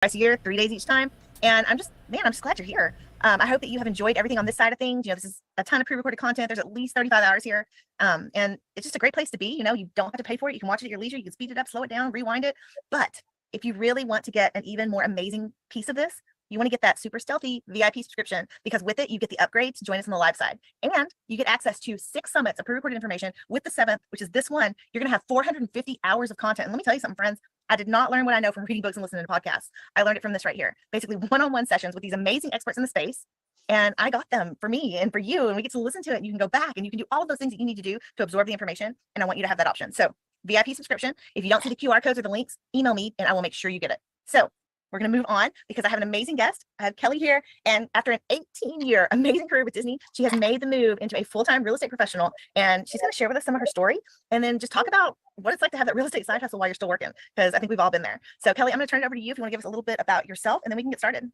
twice a year, 3 days each time. And I'm just glad you're here. I hope that you have enjoyed everything on this side of things. This is a ton of pre-recorded content. There's at least 35 hours here. And it's just a great place to be. You don't have to pay for it. You can watch it at your leisure. You can speed it up, slow it down, rewind it. But if you really want to get an even more amazing piece of this, you want to get that super stealthy VIP subscription, because with it, you get the upgrade to join us on the live side. And you get access to 6 summits of pre-recorded information. With the 7th, which is this one, you're going to have 450 hours of content. And let me tell you something, friends. I did not learn what I know from reading books and listening to podcasts. I learned it from this right here. Basically, one-on-one sessions with these amazing experts in the space. And I got them for me and for you. And we get to listen to it. And you can go back and you can do all of those things that you need to do to absorb the information. And I want you to have that option. So VIP subscription. If you don't see the QR codes or the links, email me and I will make sure you get it. So we're going to move on because I have an amazing guest. I have Kelly here. And after an 18-year amazing career with Disney, she has made the move into a full-time real estate professional. And she's going to share with us some of her story and then just talk about what it's like to have that real estate side hustle while you're still working, because I think we've all been there. So Kelly, I'm going to turn it over to you if you want to give us a little bit about yourself, and then we can get started.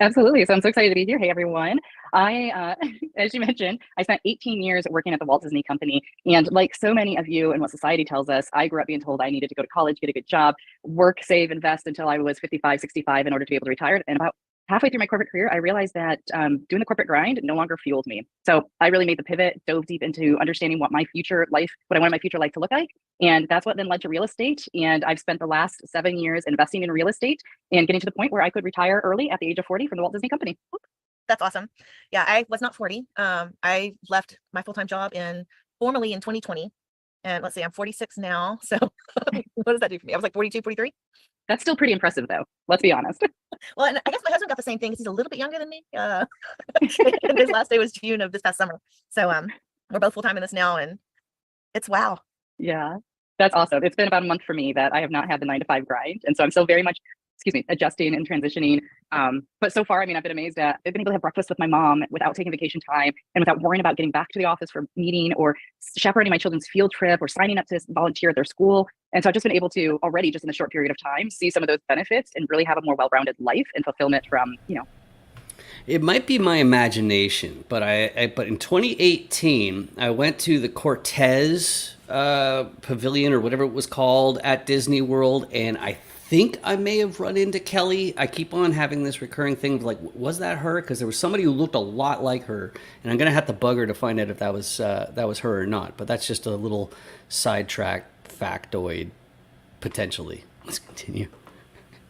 Absolutely. So I'm so excited to be here. Hey, everyone. As you mentioned, I spent 18 years working at the Walt Disney Company. And like so many of you and what society tells us, I grew up being told I needed to go to college, get a good job, work, save, invest until I was 55, 65 in order to be able to retire. And about halfway through my corporate career, I realized that doing the corporate grind no longer fueled me. So I really made the pivot, dove deep into understanding what I wanted my future life to look like. And that's what then led to real estate. And I've spent the last 7 years investing in real estate and getting to the point where I could retire early at the age of 40 from the Walt Disney Company. That's awesome. Yeah, I was not 40. I left my full-time job formally in 2020. And let's see, I'm 46 now. So what does that do for me? I was like 42, 43. That's still pretty impressive, though. Let's be honest. Well, and I guess my husband got the same thing because he's a little bit younger than me. His last day was June of this past summer. So we're both full-time in this now, and it's wow. Yeah, that's awesome. It's been about a month for me that I have not had the 9 to 5 grind. And so I'm still very much, adjusting and transitioning. But so far, I've been amazed at, I've been able to have breakfast with my mom without taking vacation time and without worrying about getting back to the office for a meeting or chaperoning my children's field trip or signing up to volunteer at their school. And so I've just been able to already, just in a short period of time, see some of those benefits and really have a more well-rounded life and fulfillment from. It might be my imagination, but but in 2018, I went to the Cortez Pavilion or whatever it was called at Disney World, and I think I may have run into Kelly. I keep on having this recurring thing of like, was that her? Because there was somebody who looked a lot like her, and I'm gonna have to bug her to find out if that was her or not. But that's just a little sidetrack factoid, potentially. Let's continue.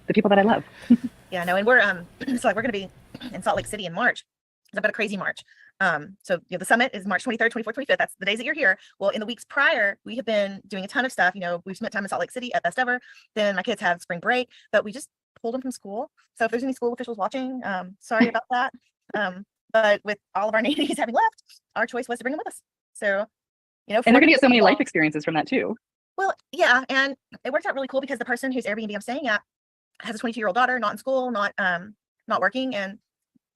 The people that I love. Yeah, no, and we're so we're gonna be in Salt Lake City in March. I've got a crazy March. So the summit is March 23rd, 24th, 25th. That's the days that you're here. Well, in the weeks prior, we have been doing a ton of stuff. We've spent time in Salt Lake City at Best Ever. Then my kids have spring break, but we just pulled them from school. So if there's any school officials watching, sorry about that. But with all of our nannies having left, our choice was to bring them with us. So, and they're gonna get so many life experiences from that too. Well, yeah, and it worked out really cool because the person whose Airbnb I'm staying at has a 22-year-old daughter, not in school, not working, and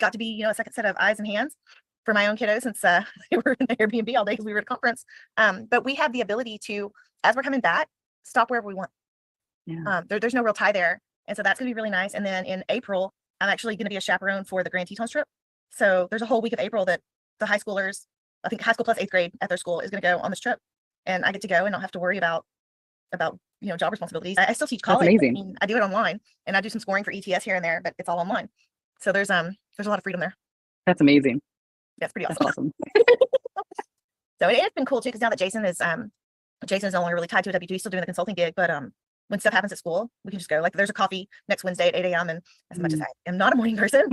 got to be a second set of eyes and hands for my own kiddos since they were in the Airbnb all day because we were at a conference. But we have the ability to, as we're coming back, stop wherever we want. Yeah. There's no real tie there, and so that's gonna be really nice. And then in April, I'm actually gonna be a chaperone for the Grand Tetons trip. So there's a whole week of April that the high schoolers, I think high school plus 8th grade at their school, is gonna go on this trip, and I get to go and not have to worry about job responsibilities. I still teach college. That's amazing. I do it online, and I do some scoring for ETS here and there, but it's all online. So there's a lot of freedom there. That's amazing. That's pretty awesome. That's awesome. So it's been cool too, because now that Jason is no longer really tied to a W2, he's still doing the consulting gig, but when stuff happens at school, we can just go. Like there's a coffee next Wednesday at 8 a.m. and as much as I am not a morning person,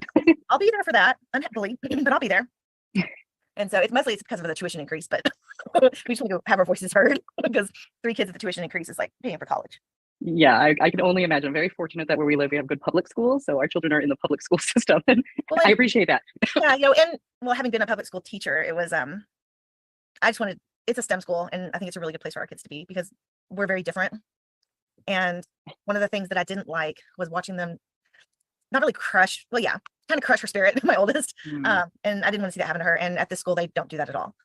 I'll be there for that, unhappily, but I'll be there. And so it's because of the tuition increase, but we just want to go have our voices heard because 3 kids at the tuition increase is like paying for college. Yeah, I can only imagine. I'm very fortunate that where we live, we have good public schools. So our children are in the public school system. And I appreciate that. Yeah, having been a public school teacher, it was, it's a STEM school. And I think it's a really good place for our kids to be because we're very different. And one of the things that I didn't like was watching them not really crush her spirit, my oldest. And I didn't want to see that happen to her. And at this school, they don't do that at all.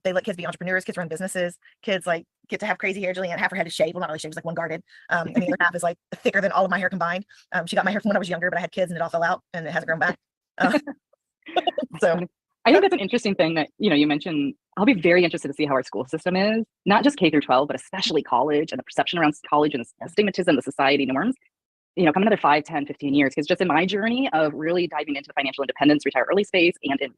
They let kids be entrepreneurs, kids run businesses, kids get to have crazy hair. Julianne, half her head is shaved. Well, not really shaved, it's like one guarded. And the other half is thicker than all of my hair combined. She got my hair from when I was younger, but I had kids and it all fell out and it hasn't grown back. So I think that's an interesting thing that, you mentioned. I'll be very interested to see how our school system is, not just K through 12, but especially college and the perception around college and the stigmatism, the society norms. come another 5, 10, 15 years. Because just in my journey of really diving into the financial independence, retire early space,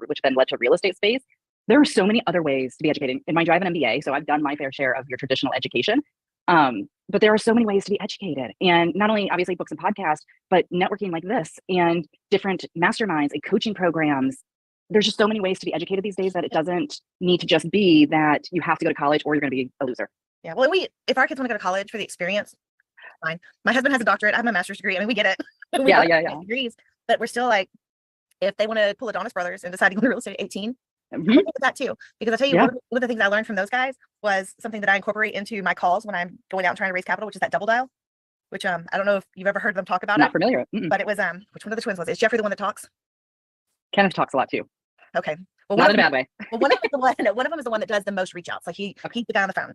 which then led to real estate space, there are so many other ways to be educated. In my drive an MBA, so I've done my fair share of your traditional education. But there are so many ways to be educated. And not only obviously books and podcasts, but networking like this and different masterminds and coaching programs. There's just so many ways to be educated these days that it doesn't need to just be that you have to go to college or you're going to be a loser. Yeah. Well, if our kids want to go to college for the experience, fine. My husband has a doctorate. I have my master's degree. I mean, we get it. We Yeah, both yeah, have yeah. degrees, but we're still like, if they want to pull Adonis Brothers and decide to go to real estate at 18, I'm Mhm. okay with that too. Because I tell you, Yeah. one of the things I learned from those guys was something that I incorporate into my calls when I'm going out and trying to raise capital, which is that double dial. Which I don't know if you've ever heard them talk about Not it, familiar. Mm-mm. but it was which one of the twins was it? Is Jeffrey the one that talks? Kenneth talks a lot too. Okay. Well, Not in a bad way. well, one of them is the one. No, one of them is the one that does the most reach outs. Like he's the guy on the phone.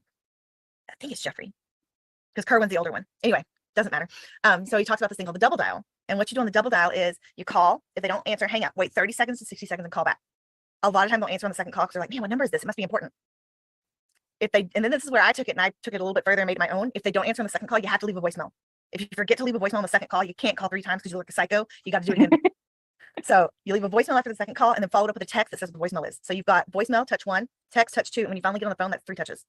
I think it's Jeffrey, because Kerwin's the older one. Anyway, doesn't matter. So he talks about this thing called the double dial. And what you do on the double dial is you call. If they don't answer, hang up. Wait 30 seconds to 60 seconds and call back. A lot of time they'll answer on the second call because they're like, man, what number is this? It must be important. And then this is where I took it, and I took it a little bit further and made it my own. If they don't answer on the second call, you have to leave a voicemail. If you forget to leave a voicemail on the second call, you can't call 3 times because you look like a psycho. You got to do it again. So you leave a voicemail after the second call and then follow it up with a text that says what the voicemail is. So you've got voicemail, touch 1, text, touch 2. And when you finally get on the phone, that's 3 touches.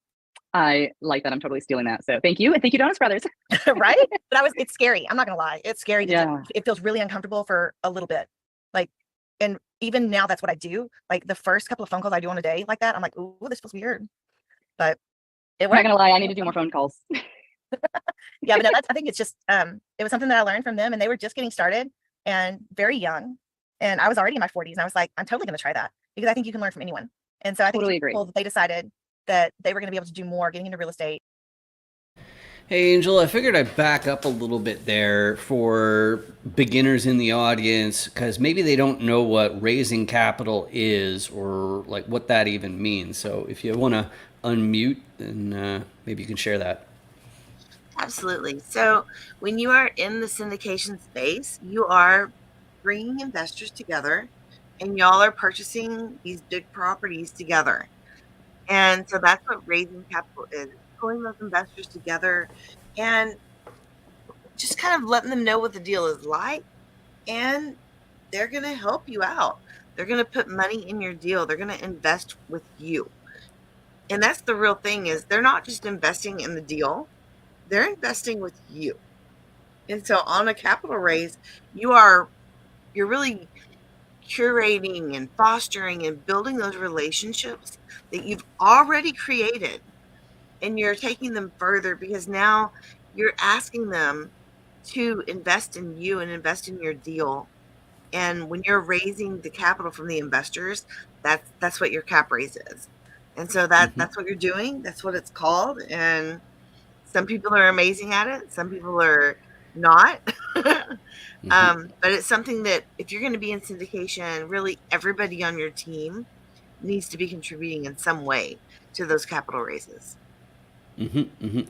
I like that. I'm totally stealing that. So thank you. And thank you, Donis Brothers. Right? But it's scary. I'm not going to lie. It's scary. Yeah. It feels really uncomfortable for a little bit. Like, and even now that's what I do. Like the first couple of phone calls I do on a day like that, I'm like, ooh, this feels weird. But it I'm not worked. going to lie. I need to do more phone calls. Yeah, but no, I think it's just, it was something that I learned from them, and they were just getting started and very young. And I was already in my 40s, and I was like, I'm totally going to try that because I think you can learn from anyone. And so I think Totally it's agree. cool that they decided that they were going to be able to do more getting into real estate. Hey, Angel, I figured I'd back up a little bit there for beginners in the audience because maybe they don't know what raising capital is or like what that even means. So if you want to unmute, then maybe you can share that. Absolutely. So when you are in the syndication space, you are bringing investors together and y'all are purchasing these big properties together. And so that's what raising capital is, pulling those investors together and just kind of letting them know what the deal is like. And they're going to help you out. They're going to put money in your deal. They're going to invest with you. And that's the real thing is they're not just investing in the deal. They're investing with you. And so on a capital raise, you're really curating and fostering and building those relationships that you've already created. And you're taking them further because now you're asking them to invest in you and invest in your deal. And when you're raising the capital from the investors, that's what your cap raise is. And so that's what you're doing. That's what it's called. And some people are amazing at it. Some people are not. But it's something that if you're going to be in syndication, really everybody on your team needs to be contributing in some way to those capital raises.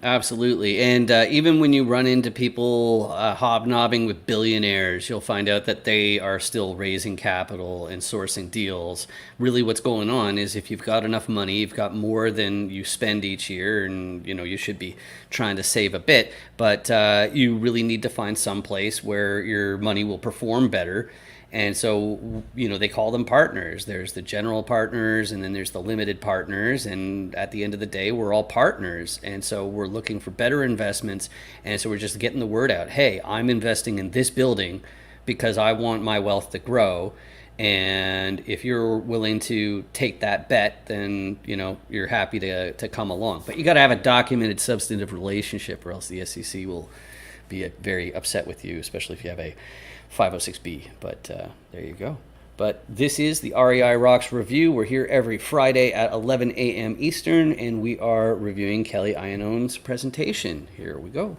Absolutely. And even when you run into people hobnobbing with billionaires, you'll find out that they are still raising capital and sourcing deals. Really what's going on is if you've got enough money, you've got more than you spend each year, and you should be trying to save a bit, but you really need to find some place where your money will perform better. And so, they call them partners. There's the general partners, and then there's the limited partners. And at the end of the day, we're all partners. And so we're looking for better investments. And so we're just getting the word out. Hey, I'm investing in this building because I want my wealth to grow. And if you're willing to take that bet, then, you're happy to come along. But you got to have a documented substantive relationship, or else the SEC will be very upset with you, especially if you have a 506B, but there you go. But this is the REI Rocks Review. We're here every Friday at 11 a.m. Eastern, and we are reviewing Kelly Ionone's presentation. Here we go.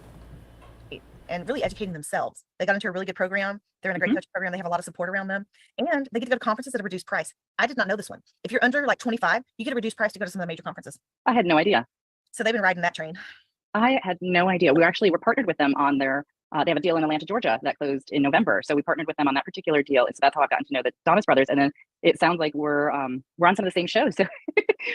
And really educating themselves. They got into a really good program. They're in a great coaching program. They have a lot of support around them, and they get to go to conferences at a reduced price. I did not know this one. If you're under like 25, you get a reduced price to go to some of the major conferences. I had no idea. So they've been riding that train. I had no idea. We're partnered with them on their, they have a deal in Atlanta, Georgia that closed in November. So we partnered with them on that particular deal. And so that's how I've gotten to know the Donis Brothers. And then it sounds like we're on some of the same shows. So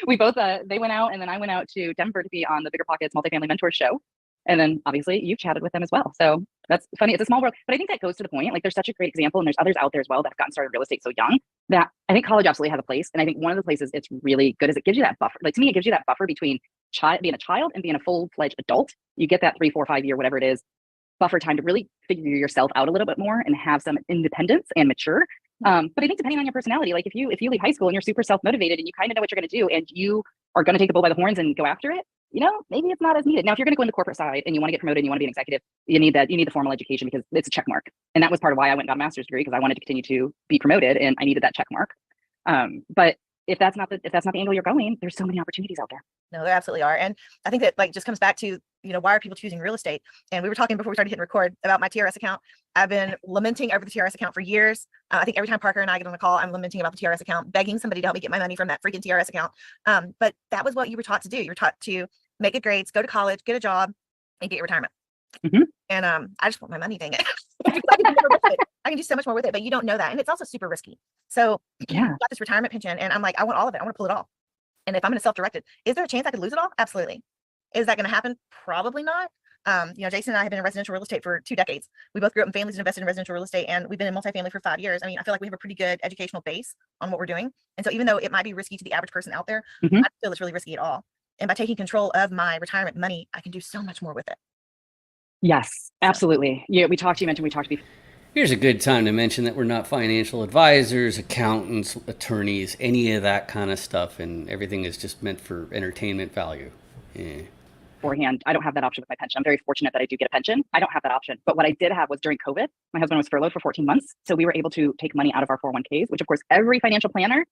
we both, they went out, and then I went out to Denver to be on the Bigger Pockets Multifamily Mentor show. And then obviously you've chatted with them as well. So That's funny. It's a small world, but I think that goes to the point. Like, there's such a great example, and there's others out there as well that have gotten started in real estate so young that I think college absolutely has a place. And I think one of the places it's really good is it gives you that buffer. Like, to me, it gives you that buffer between being a child and being a full-fledged adult. You get that 3, 4, 5 year, whatever it is, buffer time to really figure yourself out a little bit more and have some independence and mature. But I think depending on your personality, like if you leave high school and you're super self-motivated and you kind of know what you're going to do and you are going to take the bull by the horns and go after it, maybe it's not as needed. Now, if you're going to go in the corporate side and you want to get promoted and you want to be an executive, you need the formal education because it's a check mark. And that was part of why I went and got a master's degree, because I wanted to continue to be promoted and I needed that check mark. But if that's not the angle you're going, there's so many opportunities out there. No, there absolutely are. And I think that just comes back to, why are people choosing real estate? And we were talking before we started hitting record about my TRS account. I've been lamenting over the TRS account for years. I think every time Parker and I get on a call, I'm lamenting about the TRS account, begging somebody to help me get my money from that freaking TRS account. But that was what you were taught to do. You were taught to make good grades, go to college, get a job, and get your retirement. Mm-hmm. And I just want my money, dang it. I can do so much more with it, but you don't know that. And it's also super risky. So yeah, I've got this retirement pension and I'm like, I want all of it. I want to pull it all. And if I'm going to self-directed, is there a chance I could lose it all? Absolutely. Is that going to happen? Probably not. Jason and I have been in residential real estate for 2 decades. We both grew up in families and invested in residential real estate, and we've been in multifamily for 5 years. I mean, I feel like we have a pretty good educational base on what we're doing. And so even though it might be risky to the average person out there, I don't feel it's really risky at all. And by taking control of my retirement money, I can do so much more with it. Yes, absolutely. Yeah, you mentioned we talked before. Here's a good time to mention that we're not financial advisors, accountants, attorneys, any of that kind of stuff, and everything is just meant for entertainment value. Yeah. Beforehand, I don't have that option with my pension. I'm very fortunate that I do get a pension. I don't have that option. But what I did have was during COVID, my husband was furloughed for 14 months. So we were able to take money out of our 401ks, which of course every financial planner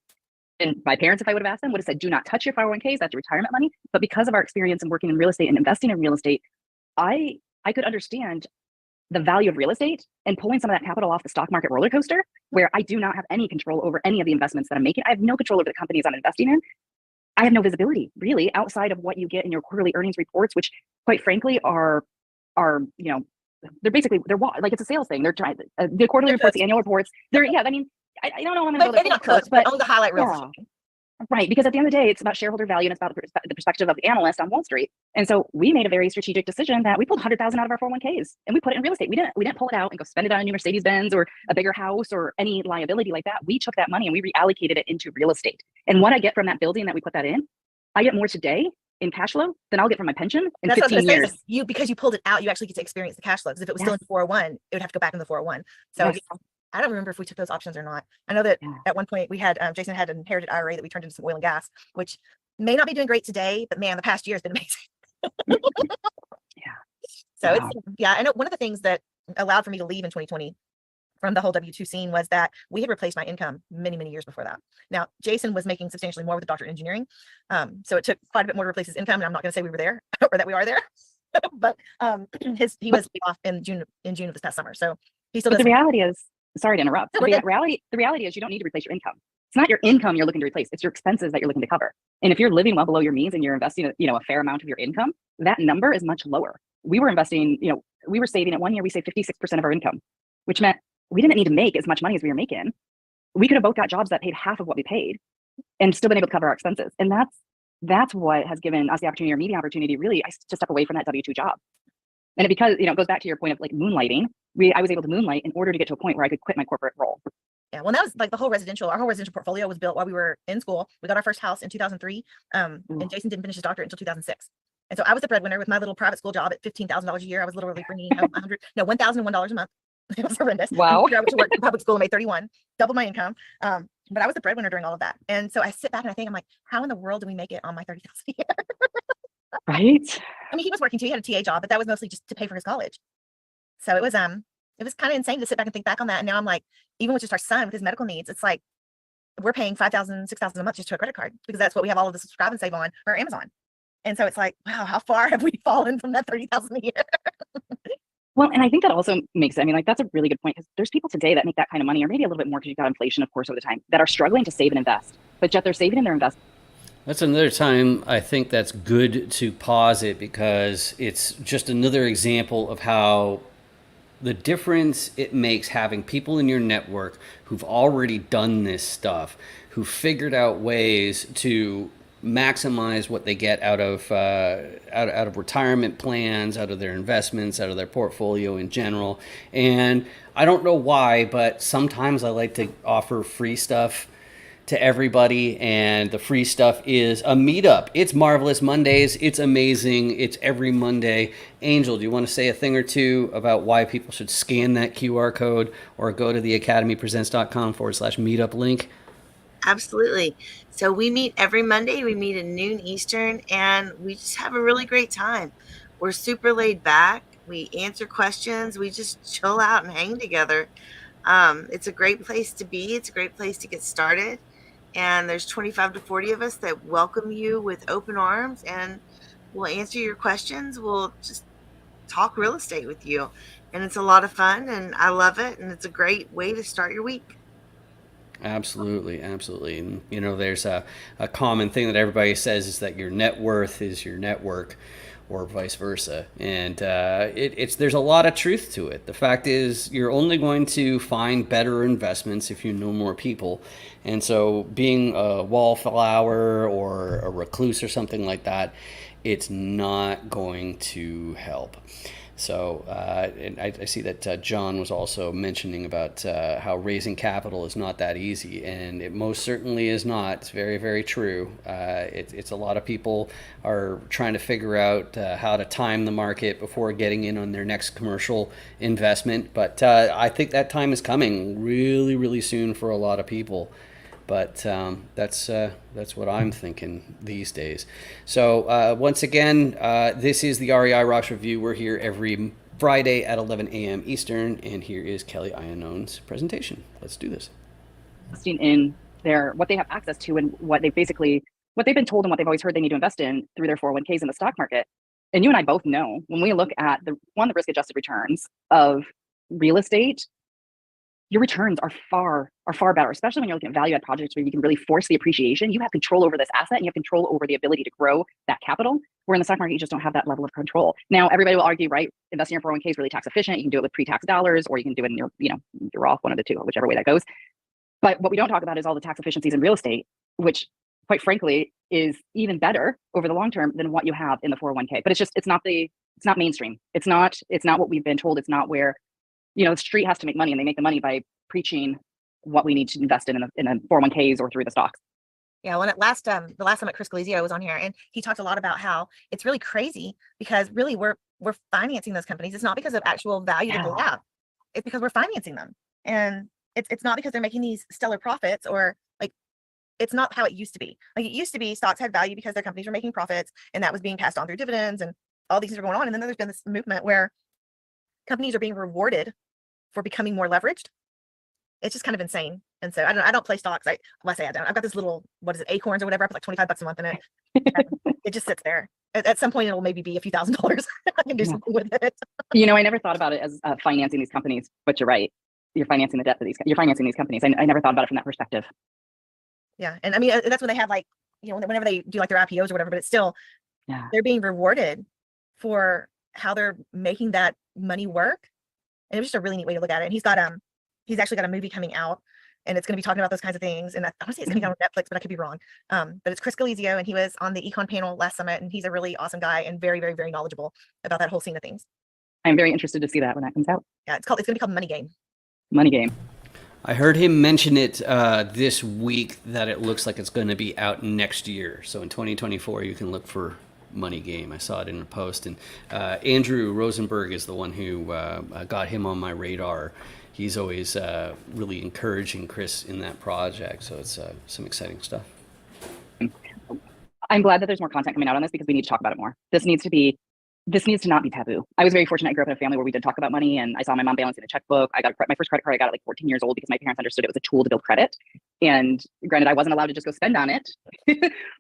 and my parents, if I would have asked them, would have said, do not touch your 401ks, that's your retirement money. But because of our experience in working in real estate and investing in real estate, I could understand the value of real estate and pulling some of that capital off the stock market roller coaster, where I do not have any control over any of the investments that I'm making. I have no control over the companies I'm investing in. I have no visibility really outside of what you get in your quarterly earnings reports, which quite frankly are they're like, it's a sales thing. They're trying the quarterly reports, the annual reports. I mean, I don't know. I'm going to go there, but on the highlight reels. Yeah. Right, because at the end of the day, it's about shareholder value and it's about the perspective of the analyst on Wall Street. And so we made a very strategic decision that we pulled $100,000 out of our 401ks and we put it in real estate. We didn't pull it out and go spend it on a new Mercedes Benz or a bigger house or any liability like that. We took that money and we reallocated it into real estate. And what I get from that building that we put that in, I get more today in cash flow than I'll get from my pension in 15 years. Because you pulled it out, you actually get to experience the cash flow. Because if it was still in the 401, it would have to go back in the 401. So I don't remember if we took those options or not. I know that at one point we had, Jason had an inherited IRA that we turned into some oil and gas, which may not be doing great today, but man, the past year has been amazing. So I know one of the things that allowed for me to leave in 2020 from the whole W-2 scene was that we had replaced my income many, many years before that. Now, Jason was making substantially more with a doctorate in engineering. So it took quite a bit more to replace his income. And I'm not going to say we were there or that we are there, but he was off in June of this past summer. So he still does. The reality is, sorry to interrupt. The reality is you don't need to replace your income. It's not your income you're looking to replace. It's your expenses that you're looking to cover. And if you're living well below your means and you're investing, a fair amount of your income, that number is much lower. We were investing, we were saving at 1 year, we saved 56% of our income, which meant we didn't need to make as much money as we were making. We could have both got jobs that paid half of what we paid and still been able to cover our expenses. And that's what has given us the opportunity, or me the opportunity, really, to step away from that W-2 job. And because, it goes back to your point of like moonlighting, I was able to moonlight in order to get to a point where I could quit my corporate role. Yeah, well, that was like our whole residential portfolio was built while we were in school. We got our first house in 2003, and Jason didn't finish his doctorate until 2006. And so I was the breadwinner with my little private school job at $15,000 a year. I was literally bringing $1,001 a month. It was horrendous. Wow. I went to work in public school and made 31, doubled my income. But I was the breadwinner during all of that. And so I sit back and I think, I'm like, how in the world do we make it on my 30,000 a year? Right. I mean, he was working too. He had a TA job, but that was mostly just to pay for his college. So it was kind of insane to sit back and think back on that. And now I'm like, even with just our son with his medical needs, it's like we're paying $5,000, $6,000 a month just to a credit card because that's what we have all of the subscribe and save on for Amazon. And so it's like, wow, how far have we fallen from that 30,000 a year? Well, and I think that also makes, that's a really good point, because there's people today that make that kind of money, or maybe a little bit more because you've got inflation, of course, over the time, that are struggling to save and invest, but yet they're saving in their investment. That's another time I think that's good to pause it, because it's just another example of how the difference it makes having people in your network who've already done this stuff, who figured out ways to maximize what they get out of retirement plans, out of their investments, out of their portfolio in general. And I don't know why, but sometimes I like to offer free stuff to everybody, and the free stuff is a meetup. It's Marvelous Mondays. It's amazing. It's every Monday. Angel, do you want to say a thing or two about why people should scan that QR code or go to the academypresents.com/meetup link? Absolutely. So we meet every Monday. We meet at noon Eastern, and we just have a really great time. We're super laid back. We answer questions. We just chill out and hang together. It's a great place to be. It's a great place to get started. And there's 25 to 40 of us that welcome you with open arms, and we'll answer your questions. We'll just talk real estate with you. And it's a lot of fun, and I love it. And it's a great way to start your week. Absolutely, absolutely. And you know, there's a common thing that everybody says is that your net worth is your network, or vice versa. And there's a lot of truth to it. The fact is, you're only going to find better investments if you know more people. And so being a wallflower or a recluse or something like that, it's not going to help. So, and I see that John was also mentioning about how raising capital is not that easy, and it most certainly is not. It's very, very true. It's a lot of people are trying to figure out how to time the market before getting in on their next commercial investment. But I think that time is coming really, really soon for a lot of people. But that's what I'm thinking these days. So once again, this is the REI Rocks Review. We're here every Friday at 11 a.m. Eastern, and here is Kelly Ionone's presentation. Let's do this. Investing in what they have access to, and what they've been told and what they've always heard they need to invest in through their 401ks in the stock market. And you and I both know, when we look at the risk-adjusted returns of real estate, your returns are far better, especially when you're looking at value add projects where you can really force the appreciation. You have control over this asset, and you have control over the ability to grow that capital, where in the stock market, you just don't have that level of control. Now, everybody will argue, right, investing in your 401k is really tax efficient. You can do it with pre-tax dollars, or you can do it in your Roth, one of the two, whichever way that goes. But what we don't talk about is all the tax efficiencies in real estate, which quite frankly is even better over the long term than what you have in the 401k. But it's not mainstream. It's not what we've been told. It's not where the street has to make money, and they make the money by preaching what we need to invest in the 401ks or through the stocks. Yeah, well, the last time that Chris Galizio was on here, and he talked a lot about how it's really crazy because really we're financing those companies. It's not because of actual value that they have. It's because we're financing them. And it's not because they're making these stellar profits, or like, it's not how it used to be. Like, it used to be stocks had value because their companies were making profits, and that was being passed on through dividends, and all these things are going on. And then there's been this movement where companies are being rewarded for becoming more leveraged. It's just kind of insane. And so I don't play stocks. I've got this little, what is it, Acorns or whatever. I put like $25 a month in it. It just sits there. At some point, it'll maybe be a few $1,000s. I can do something with it. I never thought about it as financing these companies, but you're right. You're financing the debt for you're financing these companies. I never thought about it from that perspective. Yeah. And I mean, that's when they have like, whenever they do like their IPOs or whatever, but it's still, they're being rewarded for how they're making that money work. And it was just a really neat way to look at it. And he's actually got a movie coming out, and it's going to be talking about those kinds of things. And I want to say it's going to be on Netflix, but I could be wrong. But it's Chris Galizio, and he was on the Econ panel last summit, and he's a really awesome guy and very, very, very knowledgeable about that whole scene of things. I'm very interested to see that when that comes out. Yeah, it's going to be called Money Game. Money Game. I heard him mention it this week, that it looks like it's going to be out next year. So in 2024, you can look for Money Game. I saw it in a post, and Andrew Rosenberg is the one who got him on my radar. He's always really encouraging Chris in that project, so it's some exciting stuff. I'm glad that there's more content coming out on this, because we need to talk about it more. This needs to not be taboo. I was very fortunate. I grew up in a family where we did talk about money, and I saw my mom balancing a checkbook. I got my first credit card. I got at like 14 years old because my parents understood it was a tool to build credit. And granted, I wasn't allowed to just go spend on it,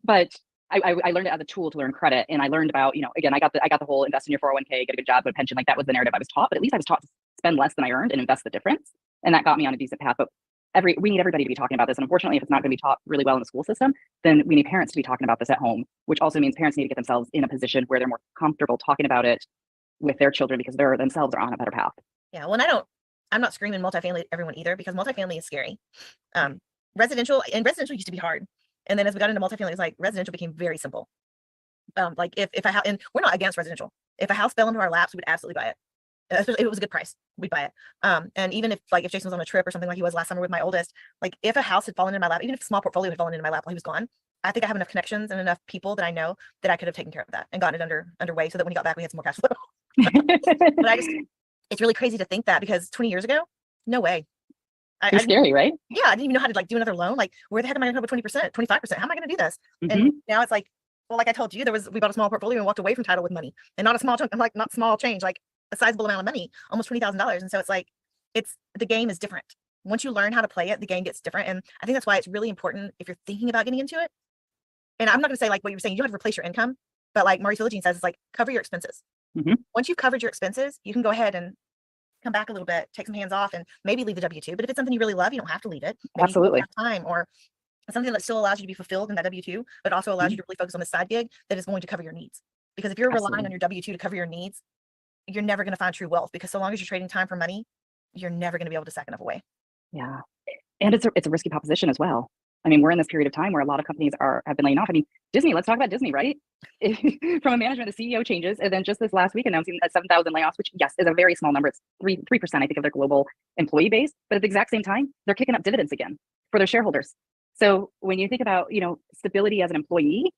but I learned it as a tool to learn credit. And I learned about, again, I got the whole invest in your 401k, get a good job, get a pension. Like, that was the narrative I was taught, but at least I was taught to spend less than I earned and invest the difference. And that got me on a decent path. But we need everybody to be talking about this. And unfortunately, if it's not going to be taught really well in the school system, then we need parents to be talking about this at home, which also means parents need to get themselves in a position where they're more comfortable talking about it with their children, because they themselves are on a better path. Yeah. Well, I'm not screaming multifamily everyone either, because multifamily is scary. Residential used to be hard. And then as we got into multifamily, it's like residential became very simple. Like if I have, and we're not against residential. If a house fell into our laps, we would absolutely buy it. Especially if it was a good price, we'd buy it. And even if Jason was on a trip or something like he was last summer with my oldest, like if a house had fallen in my lap, even if a small portfolio had fallen into my lap while he was gone, I think I have enough connections and enough people that I know that I could have taken care of that and gotten it underway so that when he got back, we had some more cash flow. But it's really crazy to think that, because 20 years ago, no way. It's scary, right? Yeah, I didn't even know how to do another loan. Like, where the heck am I gonna come up with 20%, 25%? How am I gonna do this? Mhm. And now it's like, well, like I told you, we bought a small portfolio and walked away from title with money, and not a small chunk, like not small change, like a sizable amount of money, almost $20,000. And so it's like, the game is different. Once you learn how to play it, the game gets different. And I think that's why it's really important if you're thinking about getting into it. And I'm not gonna say like what you were saying, you don't have to replace your income, but like Maurice Philogene says, it's like cover your expenses. Mhm. Once you've covered your expenses, you can go ahead and come back a little bit, take some hands off, and maybe leave the W-2. But if it's something you really love, you don't have to leave it. Maybe you don't Absolutely. have time, or something that still allows you to be fulfilled in that W-2, but also allows you to really focus on the side gig that is going to cover your needs. Because if you're relying Absolutely. on your W-2 to cover your needs, you're never going to find true wealth, because so long as you're trading time for money, you're never going to be able to sack enough away. Yeah. And it's a risky proposition as well. I mean, we're in this period of time where a lot of companies have been laying off. I mean, Disney, let's talk about Disney, right? From a management, the CEO changes, and then just this last week announcing 7,000 layoffs, which yes, is a very small number. It's 3%, I think, of their global employee base. But at the exact same time, they're kicking up dividends again for their shareholders. So when you think about, stability as an employee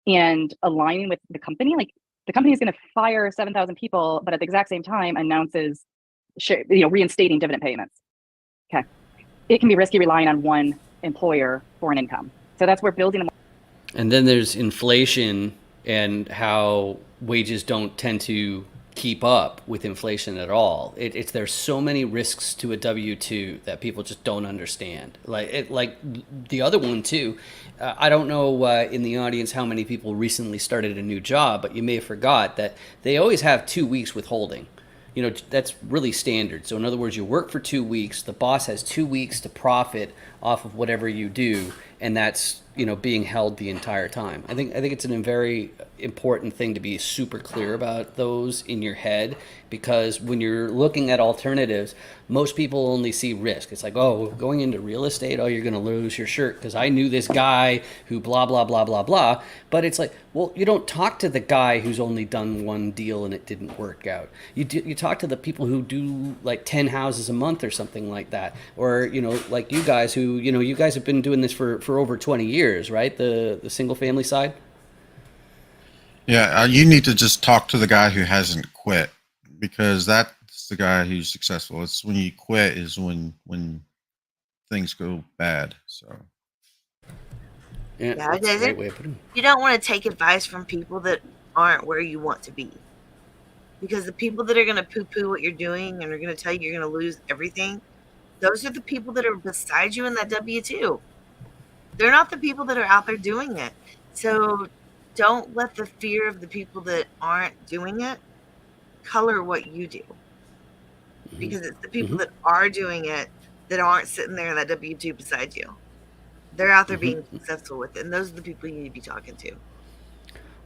and aligning with the company, like the company is going to fire 7,000 people, but at the exact same time announces, reinstating dividend payments. Okay. It can be risky relying on one employer for an income. So that's where building a. And then there's inflation and how wages don't tend to keep up with inflation at all. There's so many risks to a W-2 that people just don't understand. Like the other one too. I don't know in the audience how many people recently started a new job, but you may have forgot that they always have 2 weeks withholding. That's really standard. So in other words, you work for 2 weeks, the boss has 2 weeks to profit off of whatever you do, and that's being held the entire time. I think it's a very important thing to be super clear about those in your head, because when you're looking at alternatives, most people only see risk. It's like, oh, going into real estate, oh, you're going to lose your shirt because I knew this guy who blah blah blah blah blah. But it's like, well, you don't talk to the guy who's only done one deal and it didn't work out. You talk to the people who do like 10 houses a month or something like that, or like you guys who you guys have been doing this for over 20 years, right? The single family side. Yeah, you need to just talk to the guy who hasn't quit, because that's the guy who's successful. It's when you quit is when things go bad. So Yeah, Yeah, that's a it- great way of putting it. You don't want to take advice from people that aren't where you want to be, because the people that are going to poo-poo what you're doing and are going to tell you you're going to lose everything, those are the people that are beside you in that W-2. They're not the people that are out there doing it. So don't let the fear of the people that aren't doing it color what you do, because it's the people that are doing it that aren't sitting there in that W-2 beside you. They're out there being successful with it, and those are the people you need to be talking to.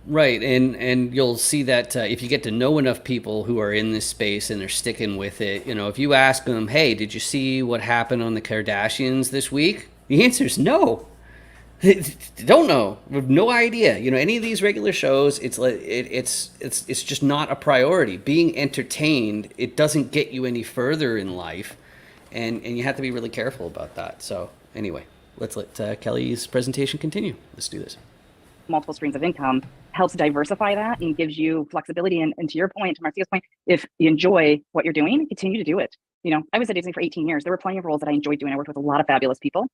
Right, and you'll see that if you get to know enough people who are in this space and they're sticking with it, if you ask them, hey, did you see what happened on the Kardashians this week? The answer is no. They don't know. We have no idea. Any of these regular shows, it's like it's just not a priority. Being entertained, it doesn't get you any further in life, and you have to be really careful about that. So anyway, let's let Kelly's presentation continue. Let's do this. Multiple streams of income helps diversify that and gives you flexibility. And to your point, to Marcia's point, if you enjoy what you're doing, continue to do it. I was at Disney for 18 years. There were plenty of roles that I enjoyed doing. I worked with a lot of fabulous people.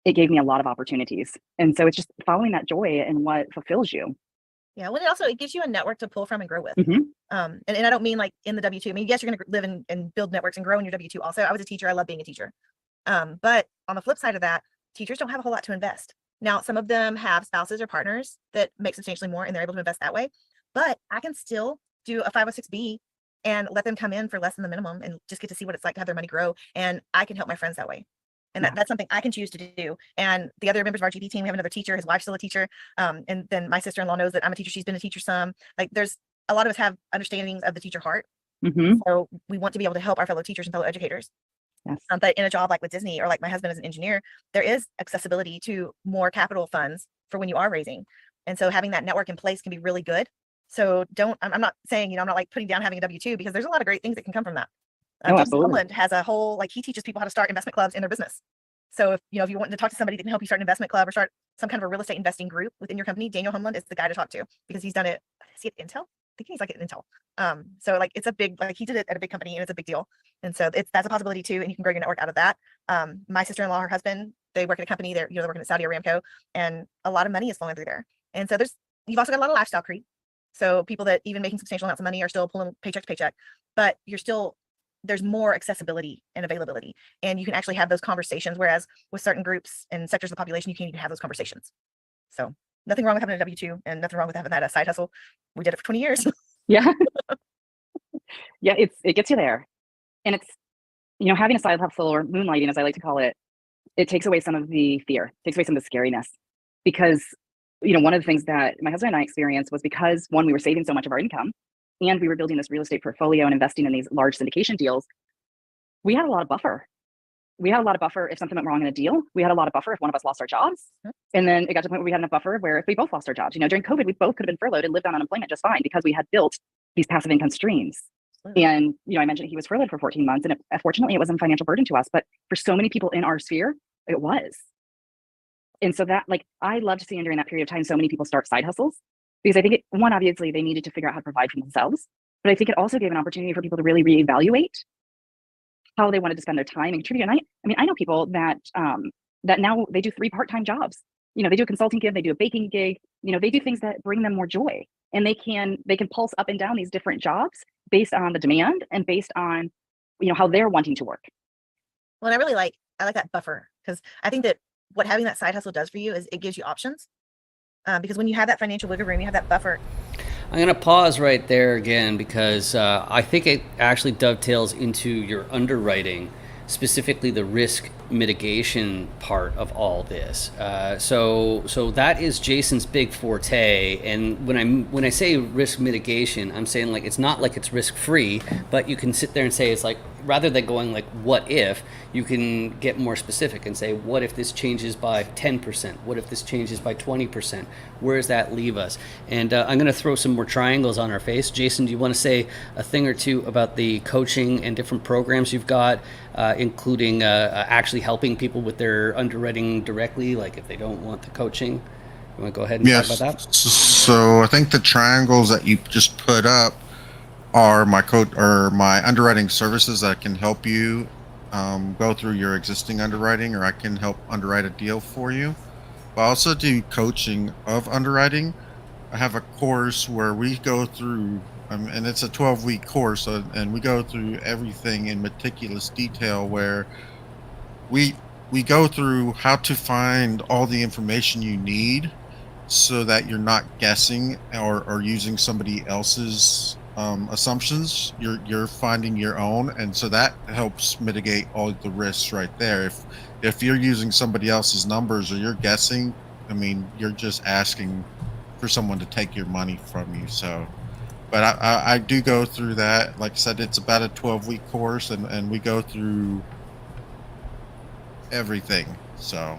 It gave me a lot of opportunities. And so it's just following that joy and what fulfills you. Yeah, well, it gives you a network to pull from and grow with. Mhm. And I don't mean like in the W-2. I mean, yes, you're going to live and build networks and grow in your W-2 also. I was a teacher. I love being a teacher. But on the flip side of that, teachers don't have a whole lot to invest. Now, some of them have spouses or partners that make substantially more and they're able to invest that way. But I can still do a 506B and let them come in for less than the minimum and just get to see what it's like to have their money grow. And I can help my friends that way. And that's something I can choose to do. And the other members of our GP team, we have another teacher, his wife's still a teacher. And then my sister-in-law knows that I'm a teacher. She's been a teacher some. Like there's a lot of us have understandings of the teacher heart. Mhm. So we want to be able to help our fellow teachers and fellow educators. Yes. But in a job like with Disney or like my husband as an engineer, there is accessibility to more capital funds for when you are raising. And so having that network in place can be really good. So I'm not saying, I'm not like putting down having a W-2 because there's a lot of great things that can come from that. Oh, Jason absolutely. Homeland has a whole, like he teaches people how to start investment clubs in their business. So if you're wanting to talk to somebody that can help you start an investment club or start some kind of a real estate investing group within your company, Daniel Homeland is the guy to talk to because he's done it. Is he at Intel? I think he's like at Intel. So like it's a big, like he did it at a big company and it's a big deal. And so that's a possibility too. And you can grow your network out of that. My sister-in-law, her husband, they work at a company, they're working at Saudi Aramco, and a lot of money is flowing through there. And so you've also got a lot of lifestyle creep. So people that even making substantial amounts of money are still pulling paycheck to paycheck, but there's more accessibility and availability, and you can actually have those conversations. Whereas with certain groups and sectors of the population, you can't even have those conversations. So nothing wrong with having a W-2 and nothing wrong with having that side hustle. We did it for 20 years. Yeah. Yeah, it gets you there. And it's, having a side hustle or moonlighting, as I like to call it, it takes away some of the fear, takes away some of the scariness. Because, one of the things that my husband and I experienced was because, one, we were saving so much of our income and we were building this real estate portfolio and investing in these large syndication deals, we had a lot of buffer. We had a lot of buffer if something went wrong in a deal. We had a lot of buffer if one of us lost our jobs. And then it got to the point where we had enough buffer where if we both lost our jobs, during COVID, we both could have been furloughed and lived on unemployment just fine because we had built these passive income streams. And, I mentioned he was furloughed for 14 months and fortunately it wasn't a financial burden to us, but for so many people in our sphere, it was. And so that, I loved seeing during that period of time, so many people start side hustles because I think one, obviously they needed to figure out how to provide for themselves, but I think it also gave an opportunity for people to really reevaluate how they wanted to spend their time and contribute. And I know people that now they do 3 part-time jobs. They do a consulting gig, they do a baking gig, they do things that bring them more joy, and they can pulse up and down these different jobs based on the demand and based on, how they're wanting to work. Well, and I like that buffer because I think that what having that side hustle does for you is it gives you options. Because when you have that financial wiggle room, you have that buffer. I'm going to pause right there again because I think it actually dovetails into your underwriting, specifically the risk mitigation part of all this. So that is Jason's big forte. And when I say risk mitigation, I'm saying it's not like it's risk free, but you can sit there and say it's rather than going what if, you can get more specific and say, what if this changes by 10%? What if this changes by 20%? Where does that leave us? And I'm going to throw some more triangles on our face. Jason, do you want to say a thing or two about the coaching and different programs you've got, including actually helping people with their underwriting directly, if they don't want the coaching? You want to go ahead and talk about that? So I think the triangles that you just put up are my underwriting services that can help you go through your existing underwriting, or I can help underwrite a deal for you. But I also do coaching of underwriting. I have a course where we go through, and it's a 12-week course, and we go through everything in meticulous detail where we go through how to find all the information you need so that you're not guessing or using somebody else's assumptions. You're finding your own, and so that helps mitigate all the risks right there. If you're using somebody else's numbers or you're guessing, you're just asking for someone to take your money from you. So, but I do go through that. Like I said, it's about a 12-week course, and we go through everything. So.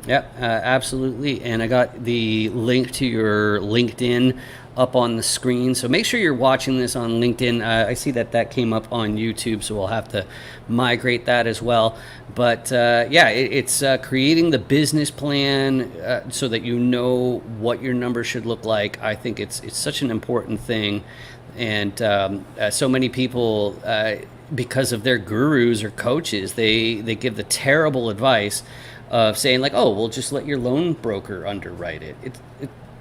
Yeah, absolutely. And I got the link to your LinkedIn up on the screen. So make sure you're watching this on LinkedIn. I see that came up on YouTube, so we'll have to migrate that as well. But it's creating the business plan so that you know what your numbers should look like. I think it's such an important thing. And so many people, because of their gurus or coaches, they give the terrible advice of saying just let your loan broker underwrite it.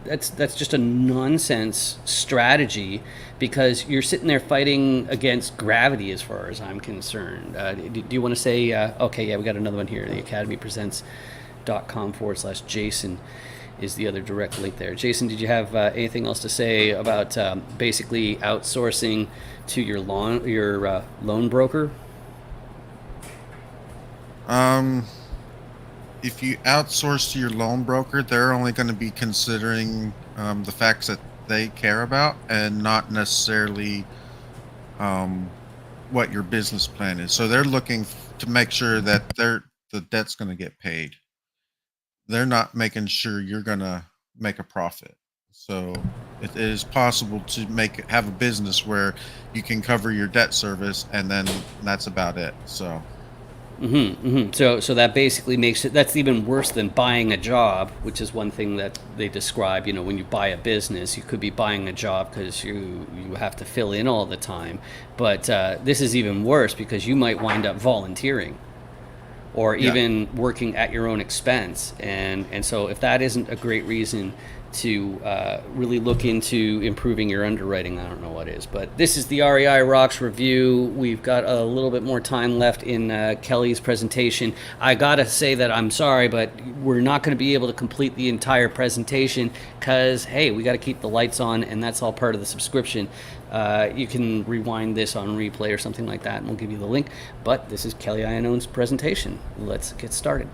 That's just a nonsense strategy because you're sitting there fighting against gravity as far as I'm concerned. Do you want to say, okay, yeah, we got another one here. The academypresents.com/Jason is the other direct link there. Jason, did you have anything else to say about basically outsourcing to your loan broker? If you outsource to your loan broker, they're only going to be considering the facts that they care about and not necessarily what your business plan is. So they're looking to make sure that the debt's going to get paid. They're not making sure you're going to make a profit. So it is possible to have a business where you can cover your debt service, and then that's about it. So So that basically makes it, that's even worse than buying a job, which is one thing that they describe. You know, when you buy a business, you could be buying a job because you have to fill in all the time. But this is even worse because you might wind up volunteering or even working at your own expense. And so if that isn't a great reason to really look into improving your underwriting, I don't know what is. But this is the REI Rocks review. We've got a little bit more time left in Kelly's presentation. I gotta say that I'm sorry, but we're not going to be able to complete the entire presentation because, hey, we got to keep the lights on, and that's all part of the subscription. You can rewind this on replay or something like that, and we'll give you the link. But this is Kelly Ionone's presentation. Let's get started.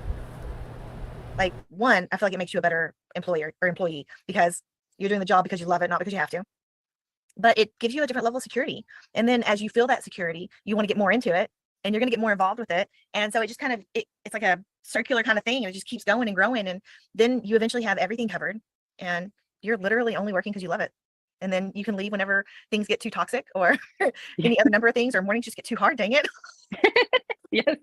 Like, one, I feel like it makes you a better employer or employee because you're doing the job because you love it, not because you have to. But it gives you a different level of security. And then as you feel that security, you want to get more into it and you're going to get more involved with it. And so it just kind of, it's like a circular kind of thing. And it just keeps going and growing. And then you eventually have everything covered and you're literally only working because you love it. And then you can leave whenever things get too toxic or any other number of things, or mornings just get too hard, dang it. Yes.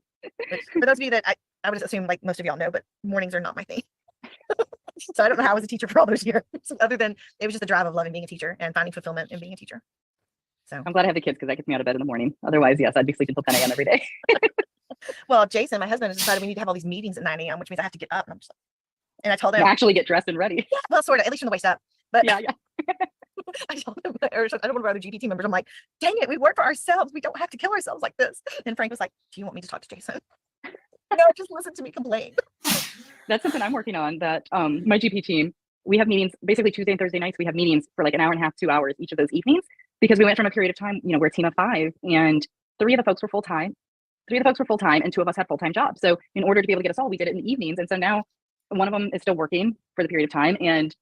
Which, for those of you that I would assume like most of y'all know, but mornings are not my thing. So I don't know how I was a teacher for all those years, other than it was just the drive of loving being a teacher and finding fulfillment in being a teacher. So I'm glad I have the kids because that gets me out of bed in the morning. Otherwise, yes, I'd be sleeping till 10 a.m. every day. well, Jason, my husband, has decided we need to have all these meetings at 9 a.m., which means I have to get up. And I'm just like, and I told him, actually get dressed and ready. yeah, well, sort of, at least from the waist up. But Yeah. I told him, or I don't want to other GPT members. I'm like, dang it, we work for ourselves. We don't have to kill ourselves like this. And Frank was like, do you want me to talk to Jason? No, just listen to me complain. That's something I'm working on. That my GP team, we have meetings basically Tuesday and Thursday nights. We have meetings for like an hour and a half, 2 hours each of those evenings because we went from a period of time, we're a team of 5 and 3 of the folks were full time. 3 of the folks were full time and 2 of us had full time jobs. So in order to be able to get us all, we did it in the evenings. And so now one of them is still working for the period of time. And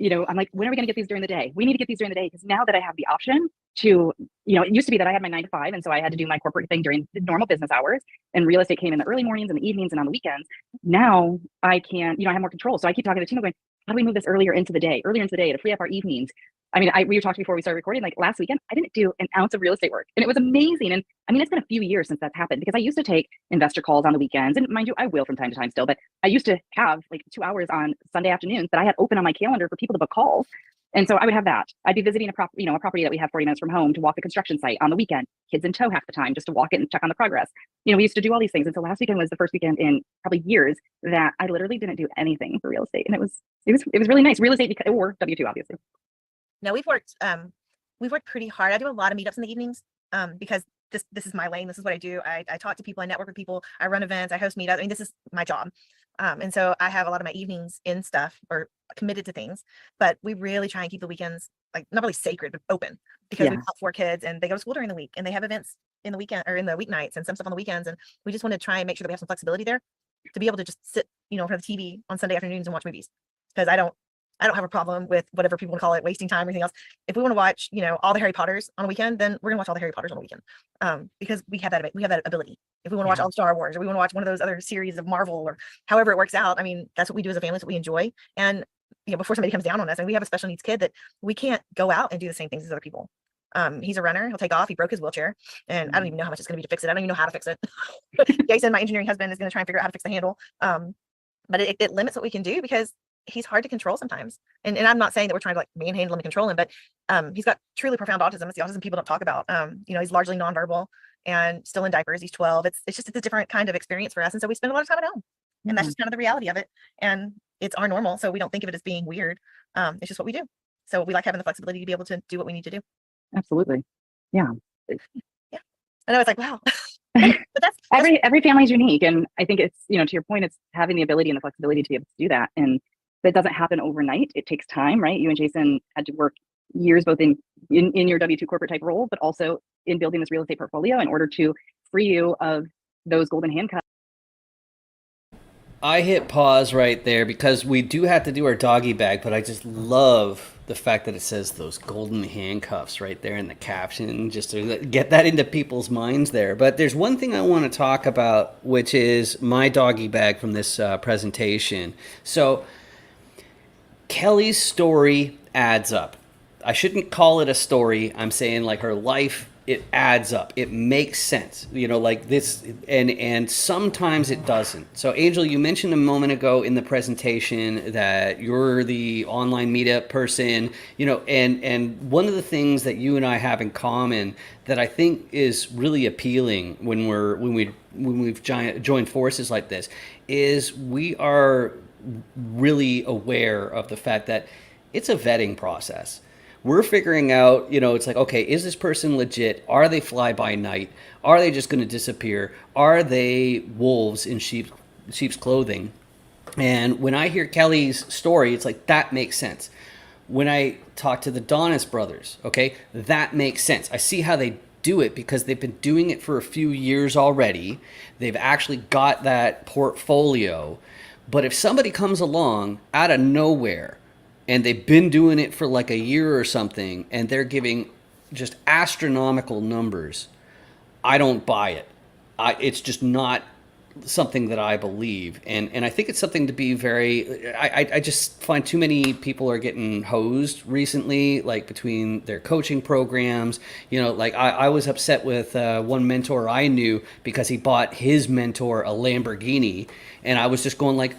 I'm like, when are we going to get these during the day? We need to get these during the day because now that I have the option to, it used to be that I had my 9 to 5. And so I had to do my corporate thing during the normal business hours, and real estate came in the early mornings and the evenings and on the weekends. Now I can, I have more control. So I keep talking to the team going, how do we move this earlier into the day to free up our evenings? I mean, we talked before we started recording, like last weekend, I didn't do an ounce of real estate work and it was amazing. And I mean, it's been a few years since that's happened because I used to take investor calls on the weekends, and mind you, I will from time to time still, but I used to have like 2 hours on Sunday afternoons that I had open on my calendar for people to book calls. And so I would have that. I'd be visiting a property that we have 40 minutes from home to walk the construction site on the weekend, kids in tow half the time, just to walk it and check on the progress. We used to do all these things. And so last weekend was the first weekend in probably years that I literally didn't do anything for real estate. And it was really nice. Real estate or W2, obviously. No, we've worked pretty hard. I do a lot of meetups in the evenings because this is my lane. This is what I do. I talk to people, I network with people, I run events, I host meetups. I mean, this is my job. And so I have a lot of my evenings in stuff or committed to things, but we really try and keep the weekends like not really sacred, but open because we've got 4 kids and they go to school during the week and they have events in the weekend or in the weeknights and some stuff on the weekends. And we just want to try and make sure that we have some flexibility there to be able to just sit, in front of the TV on Sunday afternoons and watch movies. Because I don't have a problem with whatever people want to call it, wasting time or anything else. If we want to watch, all the Harry Potters on a weekend, then we're gonna watch all the Harry Potters on a weekend. Because we have that ability. If we want to watch all the Star Wars or we want to watch one of those other series of Marvel or however it works out, I mean, that's what we do as a family, that's what we enjoy. And before somebody comes down on us, and we have a special needs kid that we can't go out and do the same things as other people. He's a runner, he'll take off, he broke his wheelchair, and I don't even know how much it's gonna be to fix it. I don't even know how to fix it. Jason, my engineering husband, is gonna try and figure out how to fix the handle. But it limits what we can do because he's hard to control sometimes. And I'm not saying that we're trying to like manhandle him and control him, but he's got truly profound autism. It's the autism people don't talk about. He's largely nonverbal and still in diapers. He's 12. It's just a different kind of experience for us. And so we spend a lot of time at home. And that's just kind of the reality of it. And it's our normal. So we don't think of it as being weird. It's just what we do. So we like having the flexibility to be able to do what we need to do. Absolutely. Yeah. Yeah. I know it's like, wow. But that's every family is unique. And I think it's, to your point, it's having the ability and the flexibility to be able to do that. And that doesn't happen overnight. It takes time, right? You and Jason had to work years, both in your W2 corporate type role, but also in building this real estate portfolio in order to free you of those golden handcuffs. I hit pause right there because we do have to do our doggy bag, but I just love the fact that it says those golden handcuffs right there in the caption, just to get that into people's minds there. But there's one thing I want to talk about, which is my doggy bag from this presentation. So Kelly's story adds up. I shouldn't call it a story. I'm saying like her life, it adds up. It makes sense. You know, like this, and sometimes it doesn't. So Angel, you mentioned a moment ago in the presentation that you're the online meetup person, you know, and one of the things that you and I have in common that I think is really appealing when we've joined forces like this is we are really aware of the fact that it's a vetting process. We're figuring out, you know, it's like, okay, is this person legit? Are they fly by night? Are they just going to disappear? Are they wolves in sheep's clothing? And when I hear Kelly's story, it's like, that makes sense. When I talk to the Donis brothers, okay, that makes sense. I see how they do it because they've been doing it for a few years already. They've actually got that portfolio. But if somebody comes along out of nowhere and they've been doing it for like a year or something and they're giving just astronomical numbers, I don't buy it. It's just not something that I believe. And I think it's something to be very, I just find too many people are getting hosed recently, like between their coaching programs. You know, like I was upset with one mentor I knew because he bought his mentor a Lamborghini. And I was just going like,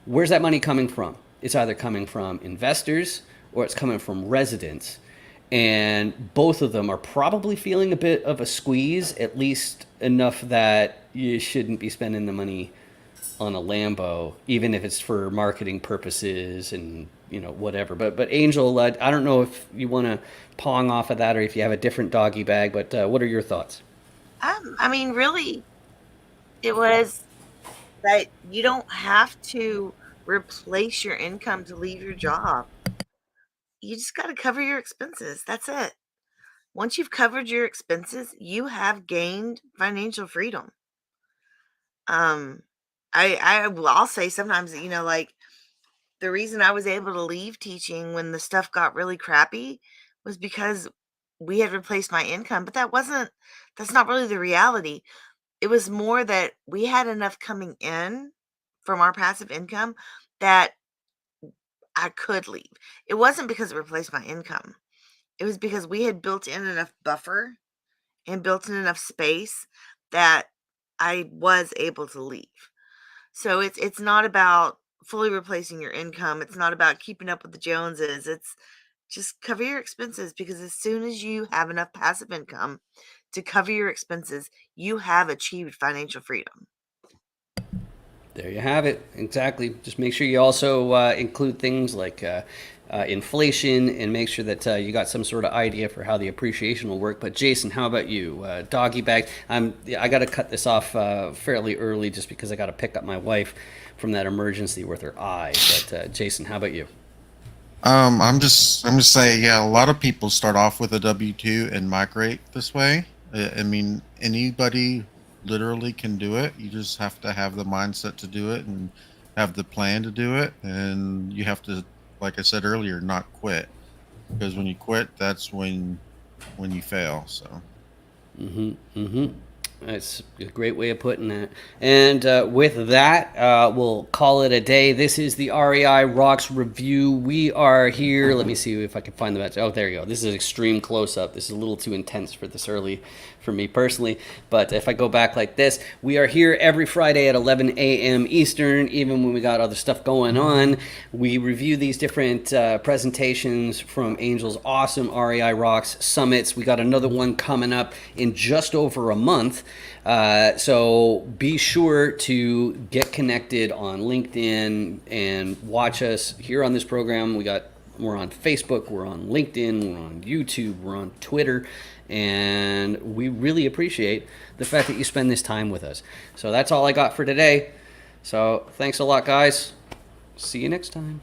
where's that money coming from? It's either coming from investors or it's coming from residents. And both of them are probably feeling a bit of a squeeze, at least enough that you shouldn't be spending the money on a Lambo, even if it's for marketing purposes and, you know, whatever. But Angel, I don't know if you want to pong off of that or if you have a different doggy bag, but what are your thoughts? I mean, really, it was that you don't have to replace your income to leave your job. You just got to cover your expenses. That's it. Once you've covered your expenses, you have gained financial freedom. Um, I'll say sometimes that, you know, like the reason I was able to leave teaching when the stuff got really crappy was because we had replaced my income, but that's not really the reality. It was more that we had enough coming in from our passive income that I could leave. It wasn't because it replaced my income. It was because we had built in enough buffer and built in enough space that I was able to leave. So it's not about fully replacing your income. It's not about keeping up with the Joneses. It's just cover your expenses, because as soon as you have enough passive income to cover your expenses, you have achieved financial freedom. There you have it. Exactly. Just make sure you also include things like inflation and make sure that you got some sort of idea for how the appreciation will work. But Jason, how about you? Doggy bag. I got to cut this off fairly early just because I got to pick up my wife from that emergency with her eye. But Jason, how about you? I'm just saying, yeah, a lot of people start off with a W-2 and migrate this way. I mean, anybody literally can do it. You just have to have the mindset to do it and have the plan to do it. And you have to, like I said earlier, not quit, because when you quit, that's when you fail. So. That's a great way of putting that. And with that, we'll call it a day. This is the REI Rocks review. We are here. Let me see if I can find the match. Oh, there you go. This is extreme close-up. This is a little too intense for this early for me personally. But if I go back like this, we are here every Friday at 11 a.m. Eastern, even when we got other stuff going on. We review these different presentations from Angel's awesome REI Rocks summits. We got another one coming up in just over a month. So be sure to get connected on LinkedIn and watch us here on this program. We're on Facebook, we're on LinkedIn, we're on YouTube, we're on Twitter, and we really appreciate the fact that you spend this time with us. So that's all I got for today. So thanks a lot, guys. See you next time.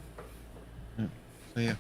See ya.